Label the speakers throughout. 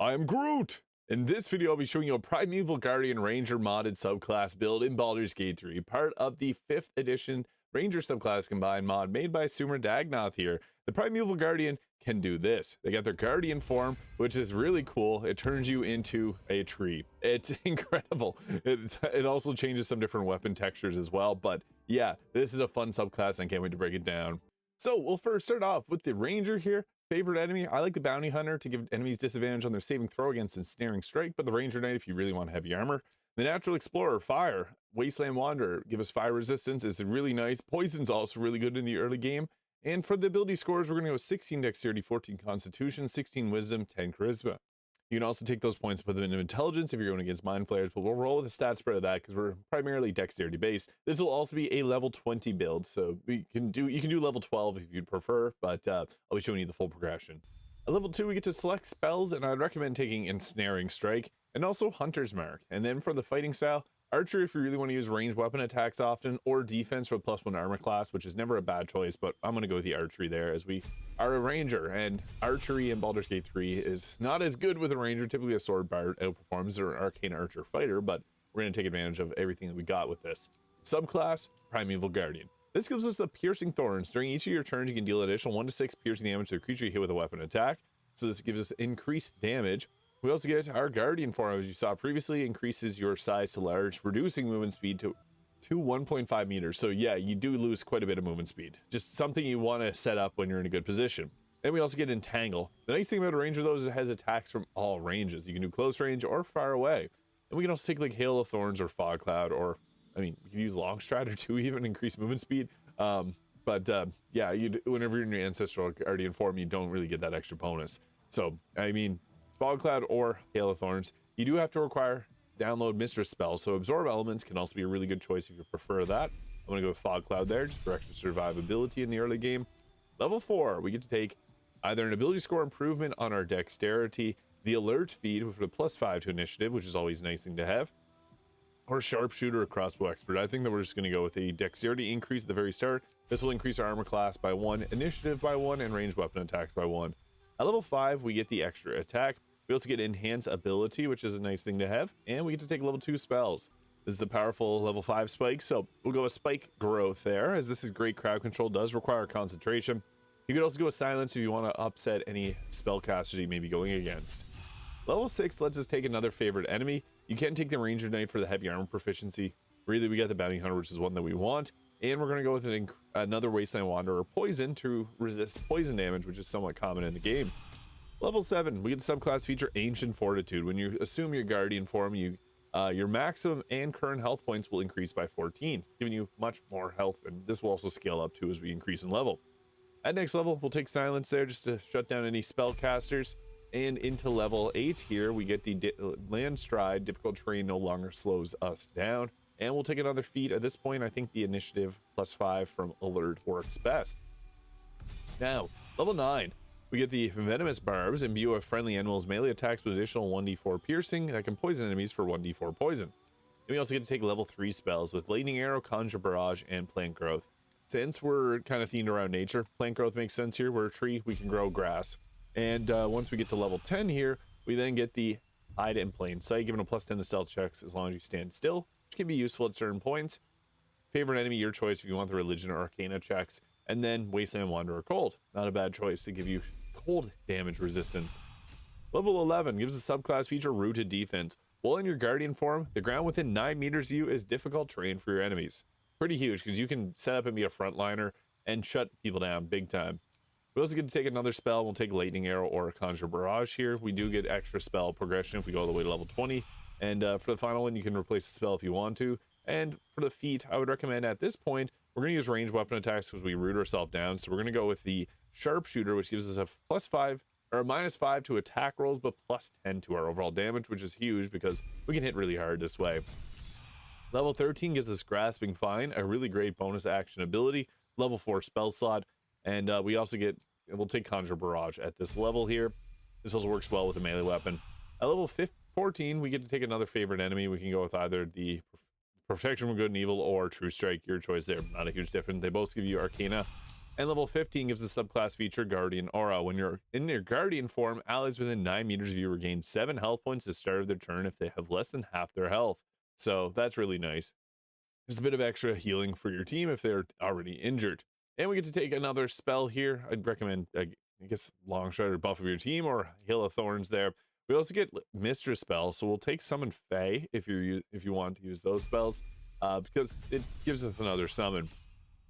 Speaker 1: I'm Groot! In this video, I'll be showing you a Primeval Guardian Ranger modded subclass build in Baldur's Gate 3, part of the 5th edition Ranger Subclass combined mod made by Sumradagnoth here. The Primeval Guardian can do this. They got their Guardian form, which is really cool. It turns you into a tree. It's incredible. It also changes some different weapon textures as well, but yeah, this is a fun subclass and I can't wait to break it down. So we'll first start off with the Ranger here. Favorite enemy, I like the Bounty Hunter to give enemies disadvantage on their saving throw against Ensnaring Strike, but the Ranger Knight if you really want heavy armor. The Natural Explorer, Fire. Wasteland Wanderer, give us fire resistance. It's really nice. Poison's also really good in the early game. And for the ability scores, we're going to go 16 Dexterity, 14 Constitution, 16 Wisdom, 10 Charisma. You can also take those points and put them into Intelligence if you're going against Mind Flayers, but we'll roll with a stat spread of that because we're primarily Dexterity based. This will also be a level 20 build, so you can do level 12 if you'd prefer, but I'll be showing you the full progression. At level 2, we get to select spells, and I'd recommend taking Ensnaring Strike and also Hunter's Mark. And then for the fighting style, Archery if you really want to use ranged weapon attacks often, or Defense for +1 armor class, which is never a bad choice, but I'm going to go with the Archery there as we are a Ranger, and Archery in Baldur's Gate 3 is not as good with a Ranger. Typically a Sword Bard outperforms or an Arcane Archer Fighter, but we're going to take advantage of everything that we got with this. Subclass, Primeval Guardian. This gives us the Piercing Thorns. During each of your turns, you can deal additional 1 to 6 piercing damage to a creature you hit with a weapon attack, so this gives us increased damage. We also get our Guardian form, as you saw previously, increases your size to large, reducing movement speed to 1.5 meters. So yeah, you do lose quite a bit of movement speed. Just something you want to set up when you're in a good position. Then we also get Entangle. The nice thing about a Ranger though is it has attacks from all ranges. You can do close range or far away. And we can also take like Hail of Thorns or Fog Cloud, or I mean, you can use Long Stride or 2 even, increase movement speed. Yeah, whenever you're in your Ancestral Guardian form, you don't really get that extra bonus. So, I mean, Fog Cloud or Hail of Thorns. You do have to require download Mistress spells, so Absorb Elements can also be a really good choice if you prefer that. I'm going to go with Fog Cloud there, just for extra survivability in the early game. Level 4, we get to take either an ability score improvement on our Dexterity, the Alert feed for the +5 to Initiative, which is always a nice thing to have, or Sharpshooter or Crossbow Expert. I think that we're just going to go with a Dexterity increase at the very start. This will increase our armor class by 1, Initiative by 1, and ranged weapon attacks by 1. At level 5, we get the extra attack. We also get Enhance Ability, which is a nice thing to have, and we get to take level 2 spells. This is the powerful level 5 Spike, so we'll go with Spike Growth there, as this is great crowd control, does require concentration. You could also go with Silence if you want to upset any spellcasters you may be going against. Level 6 lets us take another favorite enemy. You can take the Ranger Knight for the heavy armor proficiency. Really, we got the Bounty Hunter, which is one that we want, and we're going to go with another Wasteland Wanderer Poison to resist poison damage, which is somewhat common in the game. Level 7, we get the subclass feature Ancient Fortitude. When you assume your Guardian form, your maximum and current health points will increase by 14, giving you much more health, and this will also scale up too as we increase in level. At next level, we'll take Silence there just to shut down any spellcasters, and into level 8 here, we get the Land Stride. Difficult terrain no longer slows us down, and we'll take another feat. At this point, I think the Initiative +5 from Alert works best. Now, level 9. We get the Venomous Barbs, imbue of friendly animals melee attacks with additional 1d4 piercing that can poison enemies for 1d4 poison. And we also get to take level 3 spells with Lightning Arrow, Conjure Barrage, and Plant Growth. Since we're kind of themed around nature, Plant Growth makes sense here. We're a tree, we can grow grass. And once we get to level 10 here, we then get the Hide in Plain Sight, given a +10 to stealth checks as long as you stand still, which can be useful at certain points. Favorite enemy, your choice if you want the Religion or Arcana checks. And then Wasteland Wanderer Cold. Not a bad choice to give you cold damage resistance. Level 11 gives a subclass feature Rooted Defense. While in your Guardian form, the ground within 9 meters of you is difficult terrain for your enemies. Pretty huge because you can set up and be a frontliner and shut people down big time. We also get to take another spell. We'll take Lightning Arrow or Conjure Barrage here. We do get extra spell progression if we go all the way to level 20. And for the final one, you can replace the spell if you want to. And for the feat, I would recommend at this point, we're going to use ranged weapon attacks because we root ourselves down. So we're going to go with the Sharpshooter, which gives us a +5 or a -5 to attack rolls, but +10 to our overall damage, which is huge because we can hit really hard this way. Level 13 gives us Grasping Vine, a really great bonus action ability. Level 4 spell slot, and we also we'll take Conjure Barrage at this level here. This also works well with a melee weapon. At level 14, we get to take another favorite enemy. We can go with either the Protection from Good and Evil or True Strike, your choice there. Not a huge difference. They both give you Arcana. And level 15 gives a subclass feature, Guardian Aura. When you're in your Guardian form, allies within 9 meters of you regain 7 health points at the start of their turn if they have less than half their health. So that's really nice. Just a bit of extra healing for your team if they're already injured. And we get to take another spell here. I'd recommend, I guess, Long Strider buff of your team or Hail of Thorns there. We also get Mistress spells, so we'll take Summon Fae if you want to use those spells, because it gives us another summon.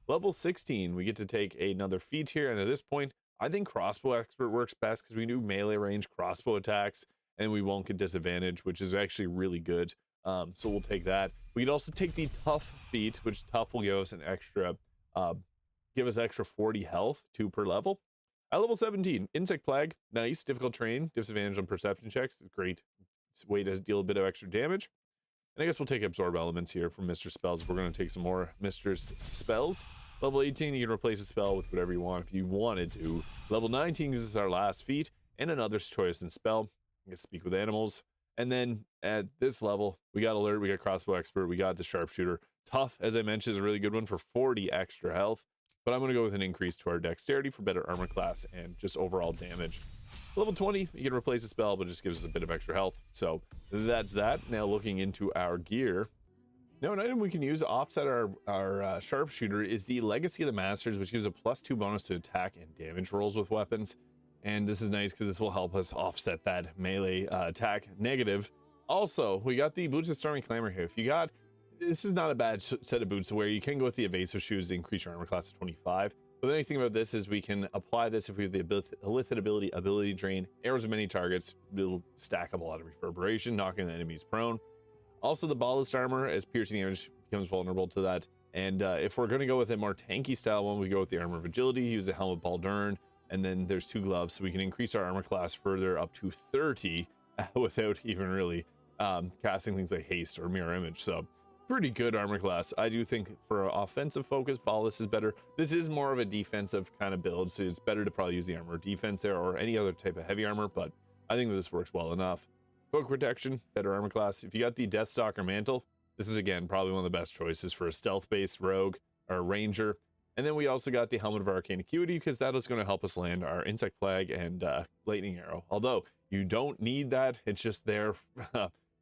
Speaker 1: Level 16, we get to take another feat here, and at this point, I think Crossbow Expert works best because we do melee range crossbow attacks, and we won't get disadvantage, which is actually really good. So we'll take that. We could also take the Tough feat, which Tough will give us an extra, extra 40 health, 2 per level. At level 17, Insect Plague, nice, difficult terrain, disadvantage on perception checks, great way to deal a bit of extra damage. And I guess we'll take Absorb Elements here from Mistress Spells if we're going to take some more Mistress Spells. Level 18, you can replace a spell with whatever you want if you wanted to. Level 19 gives us our last feat and another choice in spell. I guess Speak with Animals. And then at this level, we got Alert, we got Crossbow Expert, we got the Sharpshooter. Tough, as I mentioned, is a really good one for 40 extra health. But I'm going to go with an increase to our Dexterity for better armor class and just overall damage. Level 20, you can replace a spell, but it just gives us a bit of extra health. So that's that. Now looking into our gear. Now an item we can use to offset our Sharpshooter is the Legacy of the Masters, which gives a +2 bonus to attack and damage rolls with weapons. And this is nice because this will help us offset that melee attack negative. Also, we got the Boots of Stormy Clamor here. This is not a bad set of boots where you can go with the evasive shoes to increase your armor class to 25. But the nice thing about this is we can apply this if we have the Illithid ability drain, arrows of many targets, will stack up a lot of reverberation, knocking the enemies prone. Also, the ballast armor, as piercing damage becomes vulnerable to that. And if we're going to go with a more tanky style one, we go with the Armor of Agility, use the Helm of Baldur, and then there's 2 gloves, so we can increase our armor class further up to 30 without even really casting things like Haste or Mirror Image. So pretty good armor class. I do think for offensive focus, Ballast is better. This is more of a defensive kind of build, so it's better to probably use the Armor Defense there or any other type of heavy armor, but I think that this works well enough. Cloak Protection, better armor class. If you got the Deathstalker Mantle, this is again probably one of the best choices for a stealth-based rogue or ranger. And then we also got the Helmet of Arcane Acuity because that is going to help us land our Insect Plague and Lightning Arrow. Although you don't need that, it's just there.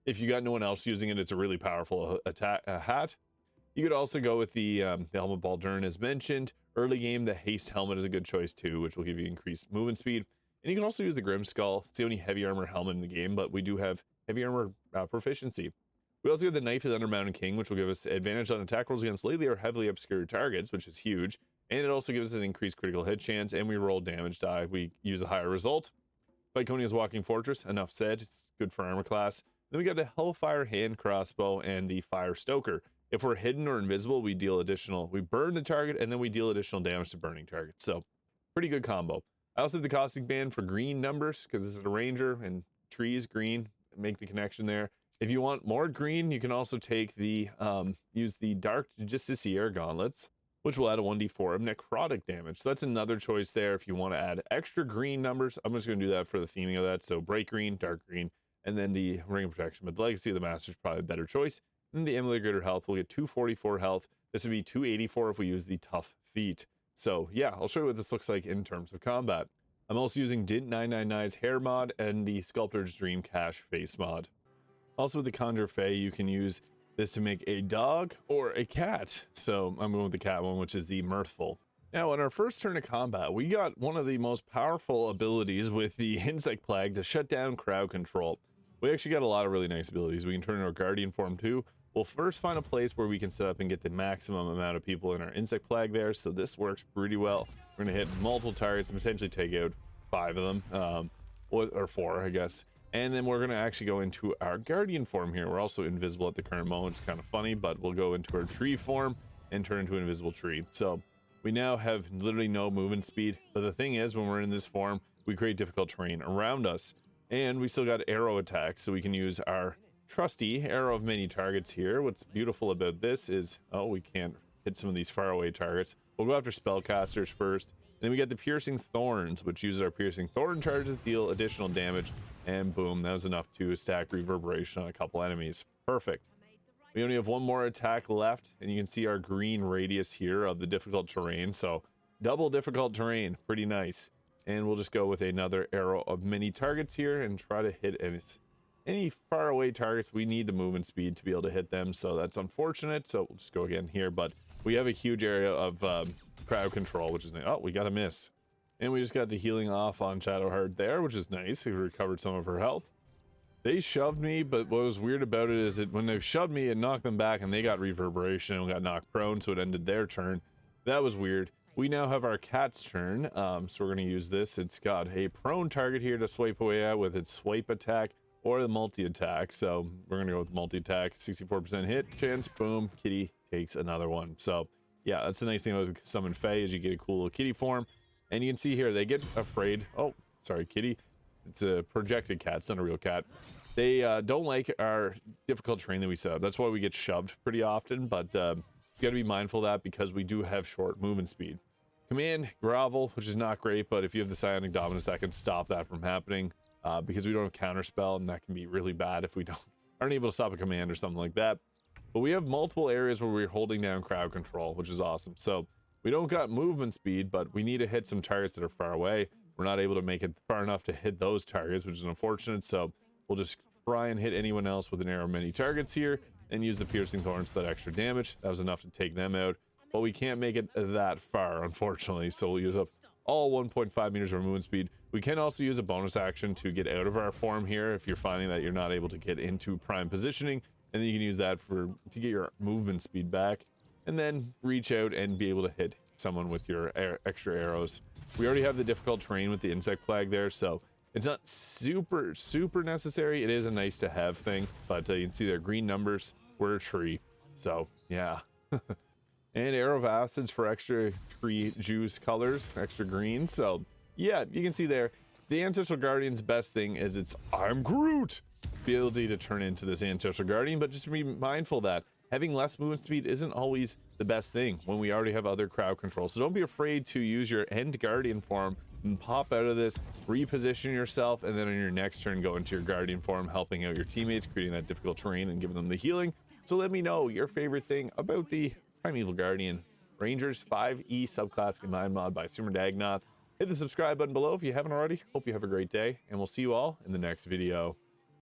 Speaker 1: If you got no one else using it, it's a really powerful hat. You could also go with the Helmet of Baldur as mentioned. Early game, the Haste Helmet is a good choice too, which will give you increased movement speed. And you can also use the Grim Skull. It's the only heavy armor helmet in the game, but we do have heavy armor proficiency. We also get the Knife of the Undermountain King, which will give us advantage on attack rolls against lately or heavily obscured targets, which is huge. And it also gives us an increased critical hit chance, and we roll damage die. We use a higher result. Viconia's Walking Fortress, enough said. It's good for armor class. Then we got the Hellfire Hand Crossbow and the Fire Stoker. If we're hidden or invisible, we burn the target, and then we deal additional damage to burning targets. So, pretty good combo. I also have the Caustic Band for green numbers, because this is a ranger, and trees, green, make the connection there. If you want more green, you can also take the, use the Dark Justiciar Gauntlets, which will add a 1d4 of necrotic damage. So that's another choice there if you want to add extra green numbers. I'm just going to do that for the theming of that. So bright green, dark green, and then the Ring of Protection. But the Legacy of the Master is probably a better choice. And the Amulet of Greater Health will get 244 health. This would be 284 if we use the Tough feat. So yeah, I'll show you what this looks like in terms of combat. I'm also using Dint 999's hair mod and the Sculptor's Dream Cache face mod. Also with the Conjure Fae, you can use this to make a dog or a cat. So I'm going with the cat one, which is the Mirthful. Now, in our first turn of combat, we got one of the most powerful abilities with the Insect Plague to shut down crowd control. We actually got a lot of really nice abilities. We can turn into our Guardian form too. We'll first find a place where we can set up and get the maximum amount of people in our Insect Plague there. So this works pretty well. We're going to hit multiple targets and potentially take out 5 of them, or 4, I guess. And then we're going to actually go into our Guardian form here. We're also invisible at the current moment, which is kind of funny, but we'll go into our tree form and turn into an invisible tree. So we now have literally no movement speed. But the thing is, when we're in this form, we create difficult terrain around us. And we still got arrow attacks, so we can use our trusty Arrow of Many Targets here. What's beautiful about this is, we can't hit some of these faraway targets. We'll go after spellcasters first. Then we got the Piercing Thorns, which uses our Piercing Thorn charge to deal additional damage. And boom, that was enough to stack reverberation on a couple enemies. Perfect. We only have one more attack left, and you can see our green radius here of the difficult terrain. So double difficult terrain, pretty nice. And we'll just go with another arrow of many targets here and try to hit any far away targets. We need the movement speed to be able to hit them, so that's unfortunate. So we'll just go again here, but we have a huge area of crowd control, which is nice. Oh, we got a miss. And we just got the healing off on Shadowheart there, which is nice. We recovered some of her health. They shoved me, but what was weird about it is that when they shoved me, it knocked them back and they got reverberation and got knocked prone, so it ended their turn. That was weird. We now have our cat's turn, so we're going to use this. It's got a prone target here to swipe away at with its swipe attack or the multi-attack. So we're going to go with multi-attack, 64% hit chance, boom, kitty takes another one. So yeah, that's the nice thing about Summon Fae is you get a cool little kitty form. And you can see here, they get afraid. Oh, sorry, kitty. It's a projected cat, it's not a real cat. They don't like our difficult terrain that we set up. That's why we get shoved pretty often, but you got to be mindful of that because we do have short movement speed. Command, grovel, which is not great, but if you have the Psionic Dominus, that can stop that from happening because we don't have counterspell, and that can be really bad if we aren't able to stop a command or something like that. But we have multiple areas where we're holding down crowd control, which is awesome. So we don't got movement speed, but we need to hit some targets that are far away. We're not able to make it far enough to hit those targets, which is unfortunate. So we'll just try and hit anyone else with an arrow of many targets here and use the piercing thorns for that extra damage. That was enough to take them out, but we can't make it that far, unfortunately. So we'll use up all 1.5 meters of movement speed. We can also use a bonus action to get out of our form here if you're finding that you're not able to get into prime positioning, and then you can use that to get your movement speed back, and then reach out and be able to hit someone with your extra arrows. We already have the difficult terrain with the insect plague there, so it's not super necessary. It is a nice to have thing, but you can see their green numbers. We're a tree, so yeah. And arrow of acids for extra tree juice colors, extra green. So yeah, you can see there the Ancestral Guardian's best thing is its I'm Groot ability to turn into this Ancestral Guardian, but just be mindful that having less movement speed isn't always the best thing when we already have other crowd control. So don't be afraid to use your End Guardian form and pop out of this, reposition yourself, and then on your next turn go into your Guardian form, helping out your teammates, creating that difficult terrain and giving them the healing. So let me know your favorite thing about the Primeval Guardian Rangers 5E subclass combined mod by Sumradagnoth. Hit the subscribe button below if you haven't already. Hope you have a great day, and we'll see you all in the next video.